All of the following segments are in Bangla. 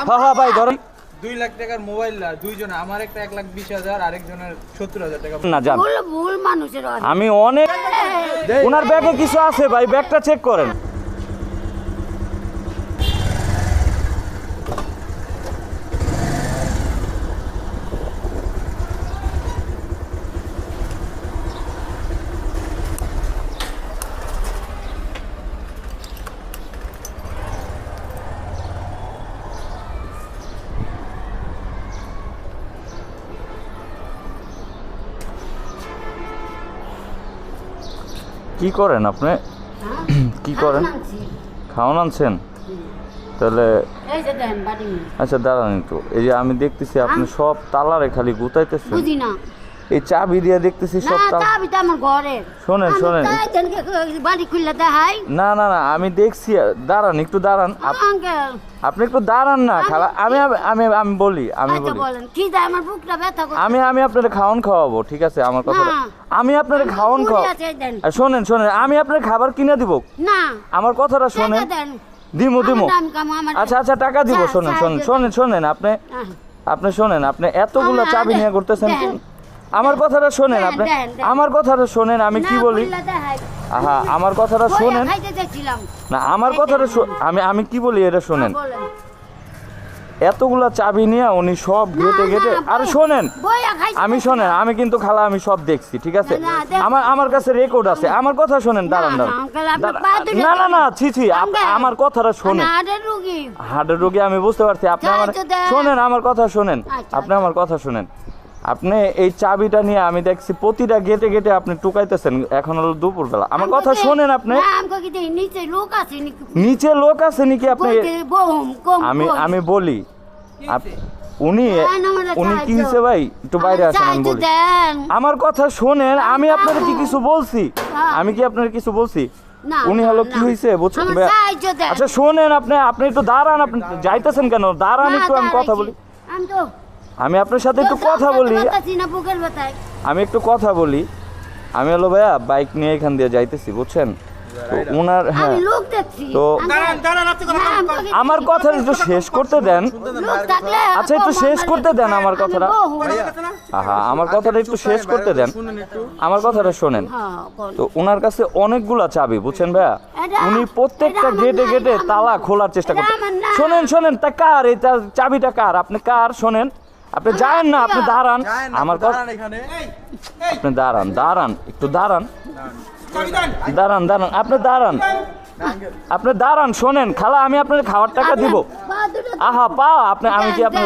হ্যাঁ হ্যাঁ ভাই ধরেন 2 লাখ টাকার মোবাইল আর দুইজন, আমার একটা 1,20,000 আরেকজনের 70,000 টাকা। না জান, ভুল মানুষের হয়। আমি অনেক ওনার ব্যাগে কিছু আছে ভাই, ব্যাগটা চেক করেন। কি করেন আপনি? কি করেন? খাওয়ান আনছেন? তাহলে এই যে দেন বাড়ি। আচ্ছা দাঁড়ান একটু, এই যে আমি দেখতেছি আপনি সব তালারে খালি গুতাইতেছেন। বুঝি না। এই চাবি দিয়ে দেখতেছি সব না, তালা। চাবিটা আমার ঘরের। শোনেন শোনেন, বাড়ি খুললে দেখাই। না না না আমি দেখছি, দাঁড়ান একটু দাঁড়ান। আঙ্কেল আপনি একটু দাঁড়ান না খালা, আমি আমি আমি বলি, আমি আচ্ছা বলি বলেন কি দেয়, আমার বুকটা ব্যথা করছে। আমি আপনার খাওয়ান খাওয়াবো, ঠিক আছে আমার কথা। না। আমি আপনার খাওয়ান মুড়ি খাওয়া আছে, দেন। শোনেন শোনেন, আমি আপনার খাবার কিনে দিব। না, আমার কথাটা শোনেন। টাকা দেন। দিমু দিমু। আমার দাম কম, আমার আচ্ছা আচ্ছা টাকা দিব। শোনেন শোনেন শোনেন শোনেন, আপনি আপনি শোনেন, আপনি এতগুলো চাবি নিয়ে করতেছেন। আমার কথাটা শোনেন, আপনি আমার কথাটা শোনেন, আমি কি বলি। আহা আমার কথাটা শোনেন না, আমার কথাটা আমি আমি কি বলি এটা শোনেন। এতগুলা চাবি নিয়ে উনি সব ঘেটে ঘেটে, আর শোনেন আমি শোনেন, আমি কিন্তু খালা আমি সব দেখছি, ঠিক আছে। আমার আমার কাছে রেকর্ড আছে। আমার কথা শোনেন, দাঁড়ান দাঁড়ান। না না না ছি ছি, আমার কথাটা শোনেন। হার্টের রোগী আমি বুঝতে পারছি। আপনি আমার শোনেন, আমার কথা শোনেন, আপনি আমার কথা শোনেন। আপনি এই চাবিটা নিয়ে আমি দেখছি প্রতিটা গেটে গেটে আপনি টুকাইতেছেন। এখন হলো দুপুরবেলা, আমার কথা শোনেন। আপনি নিচে লোক আছে নাকি? আপনি আমি আমি বলি উনি উনি কি হয়েছে ভাই, একটু বাইরে আসেন, আমি বলি। আমার কথা শোনেন, আমি আপনার কি কিছু বলছি? আমি কি আপনার কিছু বলছি? উনি হলো কি হয়েছে বুঝছেন? আচ্ছা শোনেন, আপনি আপনি একটু দাঁড়ান। আপনি যাইতেছেন কেন? দাঁড়ান একটু, আমি কথা বলি। আমি আপনার সাথে একটু কথা বলি। আমি একটু কথা বলি। আমি হলো ভাইয়া বাইক নিয়ে এখান দিয়ে যাইতেছি, বুঝছেন তো ওনার। হ্যাঁ তো আমার কথা একটু শেষ করতে দেন। আচ্ছা একটু শেষ করতে দেন আমার কথাটা। হ্যাঁ আমার কথাটা একটু শেষ করতে দেন, আমার কথাটা শোনেন। তো ওনার কাছে অনেকগুলা চাবি, বুঝছেন ভাইয়া। উনি প্রত্যেকটা গেটে গেটে তালা খোলার চেষ্টা করতেন। শোনেন শোনেন, তা কার এই চাবিটা কার? আপনি কার? শোনেন, আপনি যায়েন না, আপনি দাঁড়ান। আমার কথা আপনি দাঁড়ান, দাঁড়ান একটু দাঁড়ান, দাঁড়ান দাঁড়ান, আপনি দাঁড়ান, আপনি দাঁড়ান। শোনেন খালা, আমি আপনার খাওয়ার টাকা দিব। আহা পা আপনি, আমি কি আপনার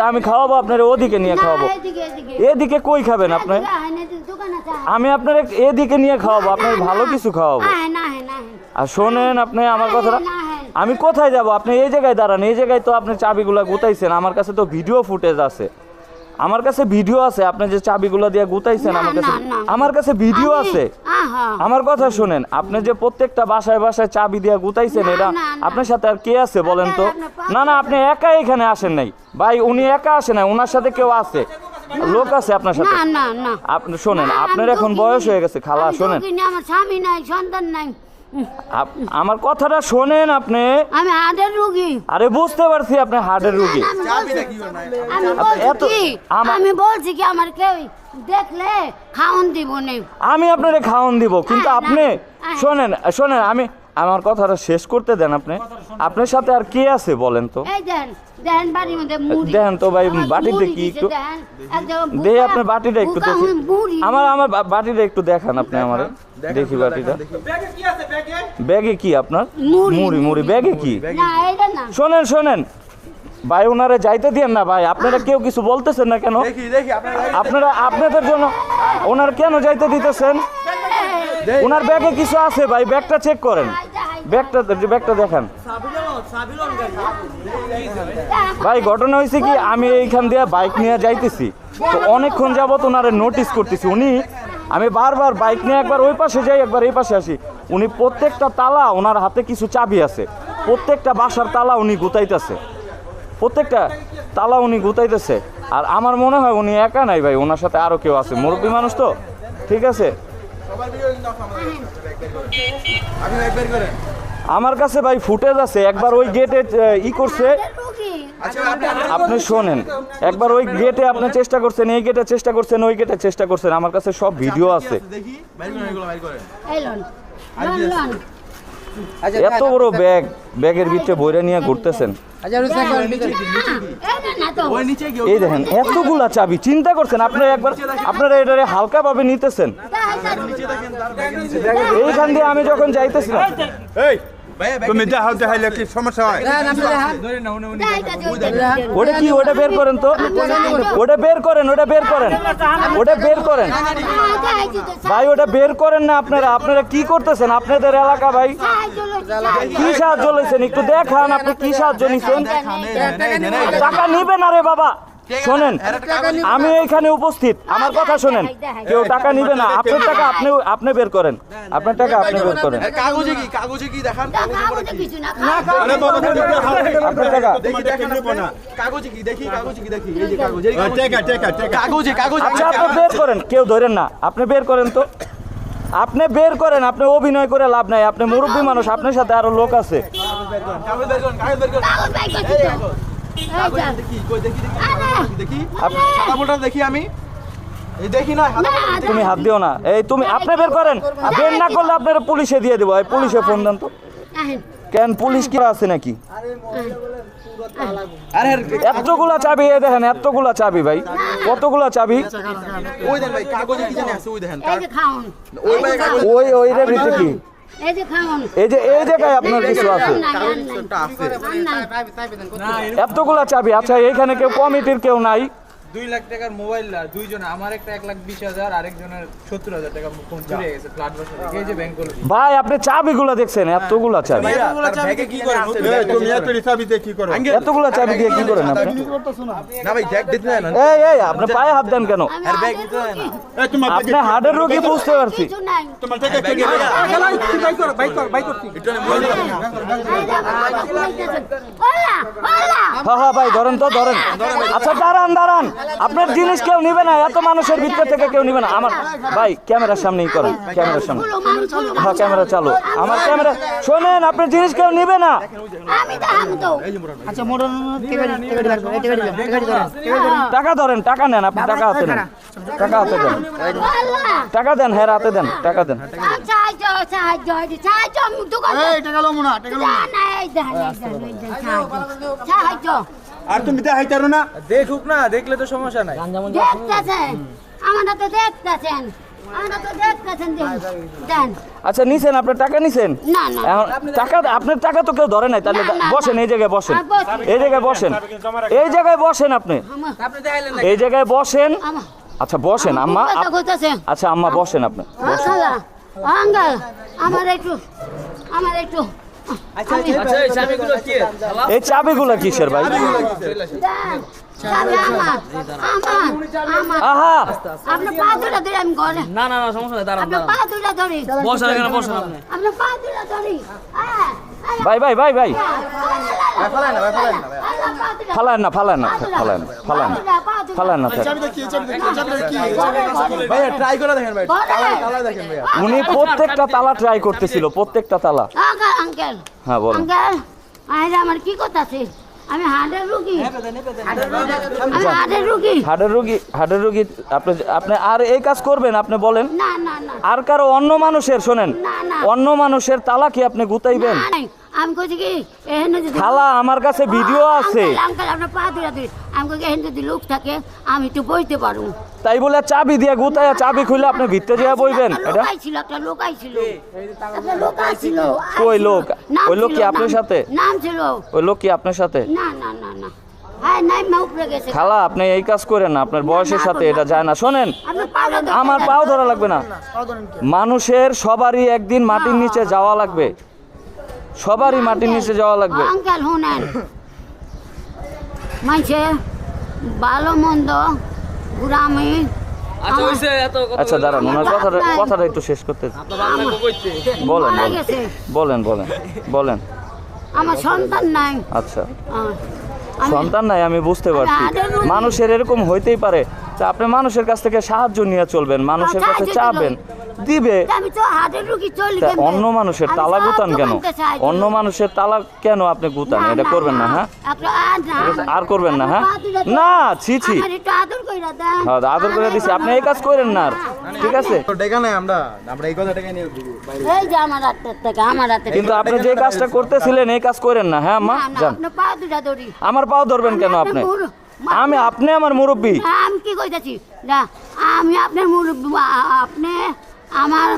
আমি খাওয়াবো আপনার? ওদিকে নিয়ে খাওয়াবো। এদিকে কই খাবেন আপনি? আমি আপনার এদিকে নিয়ে খাওয়াবো, আপনার ভালো কিছু খাওয়াবো। আর শোনেন আপনি আমার কথাটা, আমি কোথায় যাব? আপনি এই জায়গায় দাঁড়ান। এই জায়গায় তো আপনি চাবিগুলা গুতাইছেন। আমার কাছে তো ভিডিও ফুটেজ আছে, আমার কাছে ভিডিও আছে। আপনি যে চাবিগুলো দিয়ে গুতাইছেন, আমার কাছে ভিডিও আছে। আমার কথা শুনেন, আপনি যে প্রত্যেকটা বাসায় বাসায় চাবি দিয়ে গুতাইছেন, এটা আপনার সাথে আর কে আছে বলেন তো? না না আপনি একা এখানে আসেন নাই ভাই, উনি একা আসে নাই, ওনার সাথে কেউ আছে, লোক আছে আপনার সাথে। আপনি শোনেন, আপনার এখন বয়স হয়ে গেছে খালা। শোনেন, আমার স্বামী নাই, সন্তান নাই। আমার কথাটা শোনেন। আপনি আমি হার্টের রোগী। আরে বুঝতে পারছি আপনি হার্টের রোগী। আমি বলছি কি আমার কেউ দেখলে খাওন দিব না। আমি আপনারে খাওন দিব, কিন্তু আপনি শোনেন শোনেন, আমি আমার কথাটা শেষ করতে দেন। আপনি আপনার সাথে আর কে আছে বলেন তো? এই দেন দেন বাড়ির মধ্যে মুড়ি দেন তো ভাই, বাটিতে কি একটু দেই, আপনার বাটিটা একটু দেখি। আমার আমার বাটিটা একটু দেখান আপনি আমারে, দেখি বাটিটা। ব্যাগে কি আপনার? মুড়ি মুড়ি ব্যাগে কি? শোনেন শোনেন ভাই, ওনারে যাইতে দিয়েন না ভাই। আপনারা কেউ কিছু বলতেছেন না কেন? আপনারা আপনাদের জন্য ওনার কেন যাইতে দিতেছেন? ওনার ব্যাগে কিছু আছে ভাই, ব্যাগটা চেক করেন, ব্যাগটা ব্যাগটা দেখান ভাই। ঘটনা হয়েছে কি, আমি এইখান দিয়ে বাইক নিয়ে যাইতেছি, তো অনেকক্ষণ যাবত ওনারে নোটিস করতেছি। উনি আমি বারবার বাইক নিয়ে একবার ওই পাশে যাই, একবার এই পাশে আসি। উনি প্রত্যেকটা তালা, ওনার হাতে কিছু চাবি আছে, প্রত্যেকটা বাসার তালা উনি গুতাইতেছে, প্রত্যেকটা তালা উনি গুতাইতেছে। আর আমার মনে হয় উনি একা নাই ভাই, ওনার সাথে আরো কেউ আছে, মুরব্বী মানুষ তো, ঠিক আছে। আমার কাছে ভাই ফুটেজ আছে, একবার ওই গেটে ই করছে। আপনি শোনেন, একবার ওই গেটে আপনি চেষ্টা করছেন, এই গেটে চেষ্টা করছেন, ওই গেটে চেষ্টা করছেন, আমার কাছে সব ভিডিও আছে। এত বড় ব্যাগ, ব্যাগের ভিতরে বইরা নিয়ে ঘুরতেছেন। এই দেখেন এতগুলা চাবি, চিন্তা করছেন আপনারা একবার, আপনারা এটারে হালকা ভাবে নিতেছেন। এইখান দিয়ে আমি যখন যাইতেছিলাম, তুমি দেখাও দেখাইলে কি সমস্যা হয়? ওটা কি, ওটা বের করেন তো, ওটা বের করেন, ওটা বের করেন, ওটা বের করেন ভাই, ওটা বের করেন না। আপনারা আপনারা কি করতেছেন? আপনাদের এলাকা ভাই, কি সাহায্য লইছেন একটু দেখান, আপনি কি সাহায্য নিছেন? টাকা নিবেন না রে বাবা, শোনেন আমি এইখানে উপস্থিত, আমার কথা শোনেন, কেউ টাকা নিবে না। আপনার টাকা আপনি আপনি বের করেন, আপনার টাকা আপনি বের করেন। কাগজে কি, কাগজে কি দেখান, আরে বাবা আপনার টাকা কাগজে কি দেখি, কাগজে কি দেখি, এই যে কাগজে, টেকা টেকা টেকা কাগজে, কাগজে। আচ্ছা আপনি বের করেন, কেউ ধরেন না, আপনি বের করেন তো, আপনি বের করেন। আপনি অভিনয় করে লাভ নাই, আপনি মুরব্বী মানুষ, আপনার সাথে আরো লোক আছে। কাগজ বের করুন, কাগজ বের করুন। দেখি, কই দেখি, দেখি, সাদা বোলটা দেখি আমি, এই দেখি না, সাদা বোলটা। তুমি হাত দিও না, এই তুমি আপনি বের করেন, বের না করলে আপনারা পুলিশে দিয়ে দেবো। এই পুলিশে ফোন দেন তো। কেন পুলিশ কি আছে নাকি? আরে এতগুলা চাবি, এই দেখেন এতগুলা চাবি ভাই, কতগুলা চাবি। ওই দেন ভাই, কাগজে কি জানি আছে, ওই দেখেন, এই যে খাওন, ওই ভাই কাগজ ওই ওই রে ভিতরে কি, এই যে খাওন, এই যে এই জায়গায় আপনার কিছু আছে, এতগুলা চাবি। আচ্ছা এইখানে কেউ কমিটির কেউ নাই? 2 লাখ টাকার মোবাইল, আর দুইজনে, আমার একটা 1,20,000, আরেকজনের 70,000 টাকা ফোন চুরি হয়ে গেছে ফ্ল্যাট বাসা থেকে। এই যে ব্যাংক গুলো ভাই আপনি চাবিগুলা দেখছেন, এতগুলা চাবি, ব্যাগে কি করেন? তুমি এত হিসাবিতে কি করো? এতগুলা চাবি দিয়ে কি করেন আপনি? না ভাই, ব্যাগ দিতে না, এই এই আপনি পায়ে হাত দেন কেন? আর ব্যাগ দিতে না। এই তোমার আপনি হার্টের রোগী, বুঝতে পারছি। কিছু নাই। তোমার টাকা কি ওলা, ওলা। হ্যাঁ হ্যাঁ ভাই ধরেন তো, ধরেন। আচ্ছা দাঁড়ান দাঁড়ান, আপনার জিনিস কেউ নিবে না, এত মানুষের ভিতর থেকে কেউ নিবে না। আমার ভাই ক্যামেরার সামনেই করেন, ক্যামেরার সামনে। হ্যাঁ ক্যামেরা চালু, আমার ক্যামেরা। শোনেন আপনার জিনিস কেউ নিবে না। আমি দাম তো। আচ্ছা মোড়ন টাকা ধরেন, টাকা নেন, আপনি টাকা হাতে নেন, টাকা হাতে দেন, ওলা। টাকা দেন, হ্যাঁ হাতে দেন, টাকা দেন। সাহায্য, সাহায্য, সাহায্য, আমি দোকান। টাকা লো মোনা টাকা লো সাহায্য আর তুমি দেখাইতারো না? দেখুক না, দেখলে তো সমস্যা নাই। দেখতেছেন, আমরা তো দেখতেছেন, আমরা তো দেখতেছেন, দেন। আচ্ছা নিছেন, আপনার টাকা নিছেন? না না, এখন টাকা, আপনার টাকা তো কেউ ধরে নাই, তাহলে না, না, বসেন, এই জায়গায় বসেন, বসি। এই জায়গায় বসেন, এই জায়গায় বসেন আপনি, আপনি দেখাইলেন না। এই জায়গায় বসেন। আমার আচ্ছা বসেন আম্মা, কথা কইতাছে। আচ্ছা আম্মা বসেন আপনি, বসেন। আঙ্গাল, আমার একটু, আমার একটু। আচ্ছা এই চাবিগুলো কি? এই চাবিগুলো কিসের ভাই? দেন, চাবি আমার, আমার, আমার। আহা আপনার পা দুটা ধরে আমি ঘরে। না না না সমস্যা নাই দাঁড়ান আপনার পা দুটা ধরি। বসেন এখানে বসেন আপনি আপনার পা দুটা ধরি। ভাই ভাই ভাই ভাই, ফালায় না, ভাই ফালায় না। ফালায় না, ফালায় না, ফালায় না, ফালায় না, ফালায় না। ভাই ট্রাই করে দেখেন ভাই, তালা দেখেন ভাই। উনি প্রত্যেকটা তালা ট্রাই করতেছিল, প্রত্যেকটা তালা। আঙ্কেল, হ্যাঁ বলেন। আঙ্কেল, আমার কি কথা আছে? আমি হার্টের রুগী, আমি হার্টের রুগী। হার্টের রোগী, হার্টের রোগী। আপনি আপনি আর এই কাজ করবেন? আপনি বলেন। না না না, আর কারো অন্য মানুষের, শোনেন, না, না। অন্য মানুষের তালা কি আপনি গুতাইবেন? নাই, আমি কইছি কি এখানে যদি খালা আমার কাছে ভিডিও আছে, আঙ্কেল আপনার পা দুটা ধরি। আমি কই এখানে যদি লোক থাকে আমি একটু বইতে পারবো। তাই বলে চাবি দিয়ে গুতাইয়া, চাবি খুলে আপনি ভিতরে যেয়ে বইবেন? একটা এটা লোক আইছিল, একটা লোক আইছিল, একটা লোক আইছিল। কই লোক? নাম ওই লোক কি ছিল, আপনার নাম- সাথে? নাম ছিল। ওই লোক কি আপনার সাথে? না না না না, হ্যাঁ নাই, মা উপরে গেছে। খালা আপনি এই কাজ করেন না, আপনার বয়সের সাথে এটা যায় না। শোনেন, আপনার পা ধরতে আমার দেন। পাও ধরা লাগবে না। মানুষের সবারই একদিন মাটির নিচে যাওয়া লাগবে, সবারই মাটির নিচে যাওয়া লাগবে। আঙ্কেল শুনেন, মাইছে ভালো মন্দ গ্রামে। আচ্ছা হইছে এত কথা আচ্ছা দাঁড়ান, ওনার কথাটা কথাটা একটু শেষ করতে বলেন, মারা বলেন, গেছে, বলেন, বলেন, বলেন। আমার সন্তান নাই। আচ্ছা আমি- সন্তান নাই, আমি বুঝতে পারছি। হার্টের রোগী। মানুষের এরকম হইতেই পারে। তা আপনি মানুষের কাছ থেকে সাহায্য নিয়ে চলবেন, মানুষের কাছে চাবেন, দিবে। আমি তো হাটের রুগী চলি তা কেমনে? অন্য মানুষের আমি তালা সব গুতান কেন? দোকানকে সাহায্য অন্য করি। মানুষের তালা কেন আপনি গুতান? এটা করবেন না, হ্যাঁ? আপনি আর না। ঠিক আছে, আর করবেন না, হ্যাঁ? আমার পা দুটা না, ছি ছি। আমার একটু আদর কইরা দেন। হ্যাঁ, আদর করে দিছি, আপনি এই কাজ করেন না আর, ঠিক আছে? তো টাকা নাই আমরা এই কথা টাকা নিয়ে এই যে আমার হাতের থেকে, আমার হাতের কিন্তু থেকে। আপনি যে কাজটা করতেছিলেন এই কাজ করেন না, হ্যাঁ আম্মা? না, না, যান। আপনি পা দুটা ধরি। আমার পাও ধরবেন কেন আমি আপনি? আপনার মুরু- আপনি আমার মুরব্বী। না, আমি কি কইতাছি না, আমি আপনার মুরব্বী, আপনি আমার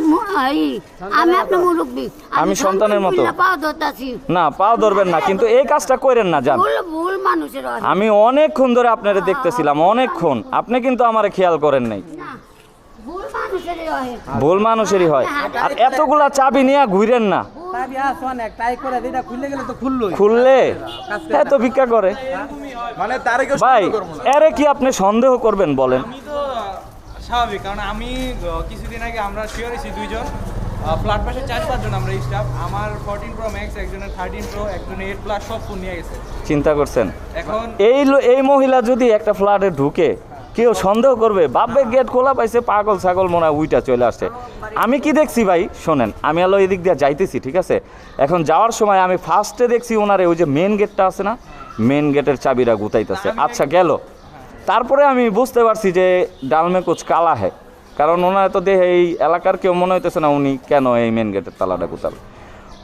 আমি আপনার মুরব্বী। আমি সন্তানের মতো। পাও ধরতাছি। না, পাও ধরবেন না, কিন্তু এই কাজটা করেন না, যান। ভুল ভুল মানুষের হয়। আমি অনেকক্ষণ ধরে আপনারে দেখতেছিলাম, অনেকক্ষণ। আপনি কিন্তু আমারে খেয়াল করেন নাই। না, ভুল মানুষেরই হয়। ভুল মানুষেরই হয়। আর এতগুলা চাবি নিয়ে ঘুরেন না, খুললে এত ভিক্ষা করে। মানে তারে কেউ ভাই, সন্দেহ করবো না। এরে কি আপনি সন্দেহ করবেন বলেন? আমি তো স্বাভাবিক, কারণ আমি কিছুদিন আগে আমরা শিওর হয়েছি দুইজন ফ্ল্যাট পাশে 4-5 জন আমরা স্টাফ। আমার 14 Pro Max, একজনের 13 Pro, একজনের 8 Plus সব ফোন নিয়ে গেছে। চিন্তা করছেন? এখন এই মহিলা যদি একটা ফ্ল্যাটে ঢুকে, কেউ সন্দেহ করবে? বাপে গেট খোলা পাইছে, পাগল ছাগল মনে হয় উইটা চলে আসছে। আমি কি দেখছি ভাই, শোনেন, আমি আলো এদিক দিয়ে যাইতেছি, ঠিক আছে? এখন যাওয়ার সময় আমি ফার্স্টে দেখছি ওনারে ওই যে মেন গেটটা আছে না, মেন গেটের চাবিটা গুতাইতেছে। আচ্ছা, গেল। তারপরে আমি বুঝতে পারছি যে ডালমে কুছ কালা হ্যাঁ, কারণ ওনার তো দেখে এই এলাকার কেউ মনে হইতেছে না উনি কেন এই মেন গেটের তালাটা গুতাল।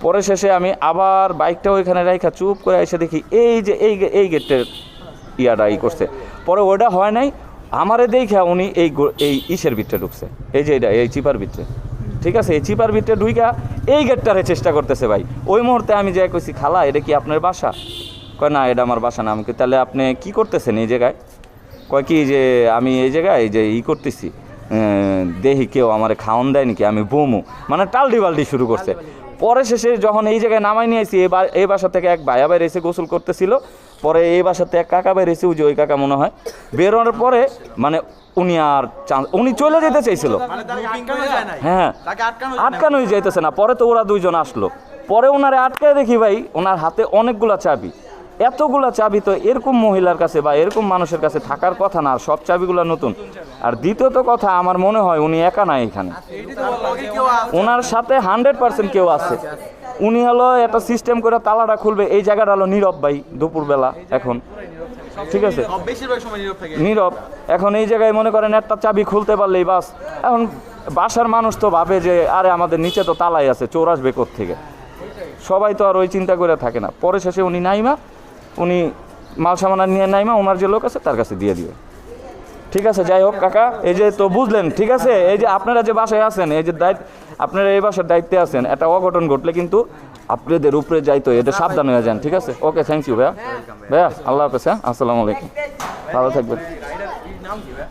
পরে শেষে আমি আবার বাইকটা ওইখানে রাইখা চুপ করে এসে দেখি এই যে এই গেটের ইয়াটা করছে। পরে ওইটা হয় নাই, আমারে দেখা উনি এই ইসের ভিতরে ঢুকছে, এই যে এটা এই চিপার ভিতরে, ঠিক আছে? এই চিপার ভিতরে ঢুইকা এই গেটটারে চেষ্টা করতেছে ভাই। ওই মুহূর্তে আমি যাই কইছি, খালা এটা কি আপনার বাসা? কয় না, এটা আমার বাসা না। আমি কই, তাহলে আপনি কি করতেছেন এই জায়গায়? কয় কি যে আমি এই জায়গায় এই যে করতেছি, দেখি কেউ আমারে খাওয়ান দেয় নাকি, আমি বমু, মানে টালডি বাল্ডি শুরু করছে। পরে শেষে যখন এই জায়গায় নামাই নিয়ে আসি, এই বাসা থেকে এক ভাইয়া বাইরে এসে গোসল করতেছিল। পরে এই বাসাতে এক কাকা বাইরে এসে, ওই কাকা মনে হয় বেরোনোর পরে মানে উনি আর উনি চলে যেতে চাইছিল, মানে তাকে আটকানো যায় না। হ্যাঁ, তাকে আটকানো যায় না। আটকানোই যাইতেছে না। পরে তো ওরা দুইজন আসলো, পরে ওনারে আটকায় দেখি ভাই ওনার হাতে অনেকগুলা চাবি। এতগুলা চাবি তো এরকম মহিলার কাছে বা এরকম মানুষের কাছে থাকার কথা না, আর সব চাবিগুলো নতুন। আর দ্বিতীয়ত কথা, আমার মনে হয় উনি একা না এখানে, ওনার সাথে 100% কেউ আছে। উনি হলো একটা সিস্টেম করে তালাটা খুলবে, এই জায়গাটা হলো নীরব ভাই, দুপুরবেলা এখন, ঠিক আছে? সব বেশিরভাগ সময় নীরব থাকে। নীরব। এখন এই জায়গায় মনে করেন একটা চাবি খুলতে পারলেই বাস। এখন বাসার মানুষ তো ভাবে যে আরে আমাদের নিচে তো তালাই আছে, চোর আসবে কোত্থেকে, সবাই তো আর ওই চিন্তা করে থাকে না। পরে শেষে উনি নাইমা, উনি মাল সামানা নিয়ে নাইমা ওনার যে লোক আছে তার কাছে দিয়ে দিবে, ঠিক আছে? যাই হোক কাকা, এই যে তো বুঝলেন, ঠিক আছে? এই যে আপনারা যে বাসায় আছেন, এই যে আপনারা এই বাসার দায়িত্বে আছেন, একটা অঘটন ঘটলে কিন্তু আপনাদের উপরে যাইতো, এটা সাবধান হয়ে যান, ঠিক আছে? ওকে, থ্যাংক ইউ ভাইয়া। ভাইয়া, আল্লাহ হাফেজ। হ্যাঁ, আসসালামু আলাইকুম, ভালো থাকবেন। রাইডার নাম কি ভাই?